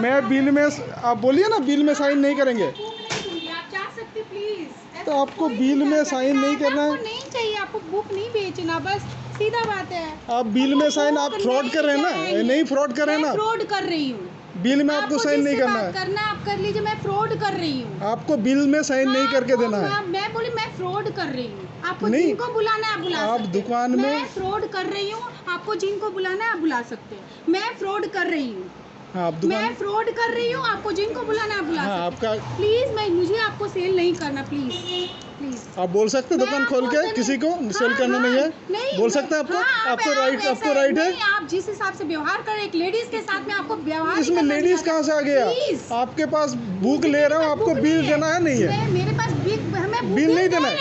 मैं बिल में, आप बोलिए ना बिल में साइन नहीं करेंगे आप जा सकते प्लीज। तो आपको बिल में साइन नहीं करना है। नहीं चाहिए, आपको बुक नहीं बेचना, बस सीधा बात है। आप बिल में साइन, आप फ्रॉड कर रहे हैं ना, नहीं फ्रॉड कर रहे हैं ना, फ्रॉड कर रही हूँ। बिल में आपको साइन नहीं करना है। करना आप कर लीजिए, मैं फ्रॉड कर रही हूँ। आपको बिल में साइन नहीं करके देना है। मैं बोली मैं फ्रॉड कर रही हूँ, आपको नहीं, जिनको बुलाना है आप बुला आप सकते हैं। दुकान में, मैं फ्रॉड कर रही हूँ, आपको जिनको बुलाना है आप बुला सकते हैं। मैं फ्रॉड कर रही हूँ। हाँ, आप दुकान, मैं फ्रॉड कर रही हूँ, आपको जिनको बुलाना है आप बुला हाँ, सकते हैं। आपका प्लीज मुझे आपको सेल नहीं करना, प्लीज प्लीज। आप बोल सकते हैं दुकान खोल के किसी को सेल करना नहीं है, बोल सकते हैं आपको, आपको राइट, आपको राइट है। आप जिस हिसाब से व्यवहार कर रहे हैं एक लेडीज के साथ में, आपको व्यवहार इसमें लेडीज कहाँ से आ गया? आपके पास बुक ले रहा हूँ, आपको बिल देना है नहीं है? मेरे पास बिल नहीं देना है।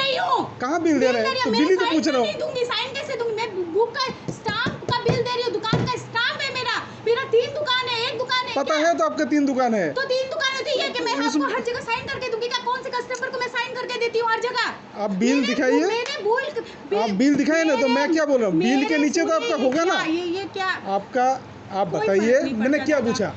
कहाँ बिल दे रहे हैं? तो बिल ही तो पूछ रहा हूँ। दूंगी, साइन कैसे दूंगी? मैं बुक का स्टाम्प का बिल दे रही हूँ, दुकान का स्टाम्प है मेरा 3 दुकान है, एक दुकान है। पता है तो आपका 3 दुकान है, तो 3 दुकान होती है कि मैं आपको हर जगह साइन करके दूंगी क्या? कौन से कस्टमर को मैं साइन करके देती हूँ हर जगह? आप बिल दिखाइए, आप बिल दिखाइए ना, तो मैं क्या बोल रहा हूँ, बिल के नीचे तो आपका होगा ना, ये क्या आपका, आप बताइए मैंने क्या पूछा,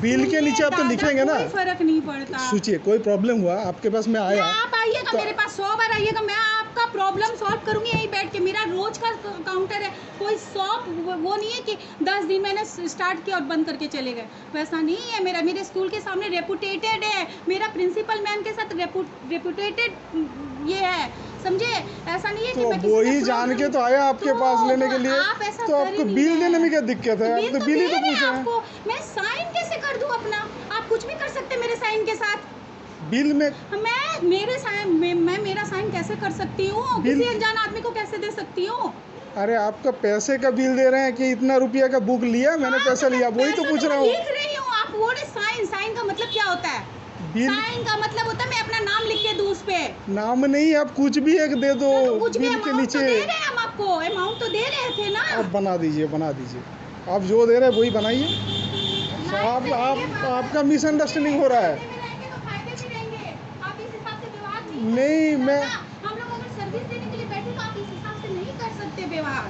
बिल के नीचे आप तो लिखेंगे ना। कोई फर्क नहीं पड़ता। सोचिए कोई प्रॉब्लम हुआ आपके पास, मैं आया, आप आइएगा तो, मेरे पास 100 बार आइएगा, मैं आपका प्रॉब्लम सॉल्व करूंगी यहीं बैठ के। मेरा रोज का काउंटर है, कोई शॉप वो नहीं है कि 10 दिन मैंने स्टार्ट किया और बंद करके चले गए, वैसा नहीं है मेरा। मेरे स्कूल के सामने रेपुटेटेड है, मेरा प्रिंसिपल मैम के साथ रेपुटेटेड ये है, समझे? ऐसा नहीं है कि मैं वो ही जान के तो आया आपके पास लेने के लिए, तो आपको बिल देने में क्या दिक्कत है? आप तो बिल ही तो पूछ रहे हैं। मैं साइन कैसे कर दूं अपना? आप कुछ भी कर सकते मेरे साइन के साथ। बिल में मैं मेरा साइन कैसे कर सकती हूँ? किसी अनजान आदमी को कैसे दे सकती हूँ? अरे आपका पैसे का बिल दे रहे हैं कि इतना रुपया का बुक लिया मैंने, पैसा लिया, वही तो पूछ रहा हूँ। लिख रही हूँ, आप वो साइन का मतलब क्या होता है? साइन का मतलब होता है मैं अपना नाम लिख के दूं उस पे। नाम नहीं, आप कुछ भी एक दे दो, कुछ भी बिल के नीचे। तो दे रहे हैं हम आपको, अमाउंट तो दे रहे थे ना। आप बना दीजिए, आप जो दे रहे हैं वही बनाइए। आपका मिसअंडरस्टैंडिंग हो रहा है। नहीं, मैं हम लोग अगर सर्विस देने के लिए बैठे तो आप इस हिसाब से नहीं कर सकते व्यवहार।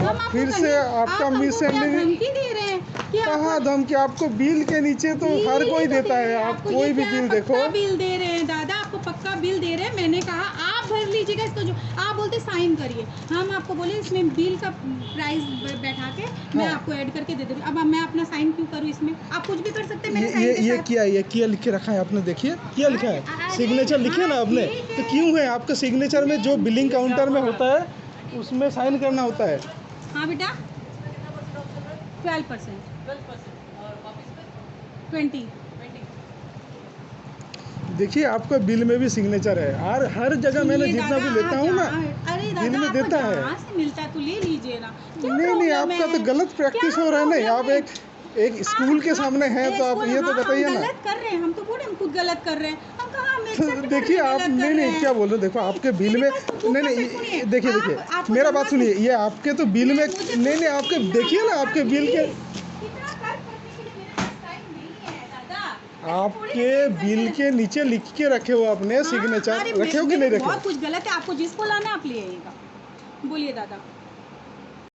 आप फिर से आपका मिसअंडरस्टैंडिंग धमकी दे रहे हैं कि कहाँ धमकी? आपको बिल के नीचे तो हर कोई देता है, आप कोई भी बिल देखो। बिल दे रहे हैं दादा, आपको पक्का बिल दे रहे हैं। मैंने कहा आप भर लीजिएगा इसको, जो आप बोलते साइन करिए, हम आपको बोले इसमें बिल का प्राइस बैठा के मैं आपको ऐड करके दे दूँगी। अब मैं अपना साइन क्यों करूँ इसमें? आप कुछ भी कर सकते हैं मेरे साइन के साथ। ये क्या लिख के रखा है आपने? देखिए क्या लिखा है, सिग्नेचर लिखे ना आपने, तो क्यों है आपका सिग्नेचर में? जो बिलिंग काउंटर में होता है उसमें साइन करना होता है। हाँ बेटा, 12%, 20। देखिए आपका बिल में भी सिग्नेचर है, और हर जगह मैंने जितना भी लेता हूँ ना, बिल में देता है। से मिलता है तो ले लीजिए ना। नहीं, आपका तो गलत प्रैक्टिस हो रहा है ना। आप एक स्कूल के सामने हैं तो आप ये तो बताइए ना। गलत कर रहे हैं हम, तो बोले हम खुद गलत कर रहे हैं, हम कहाँ? देखिए आप, नहीं क्या बोल रहे, देखो आपके बिल में, नहीं देखिए मेरा बात सुनिए, ये आपके तो बिल में, नहीं आपके देखिए ना, आपके बिल के, आपके बिल के नीचे लिख के रखे हो आपने सिग्नेचर, रखे हो कि नहीं रखे? बहुत कुछ गलत है, आपको जिसको लाना है आप ले आइएगा। बोलिए दादा।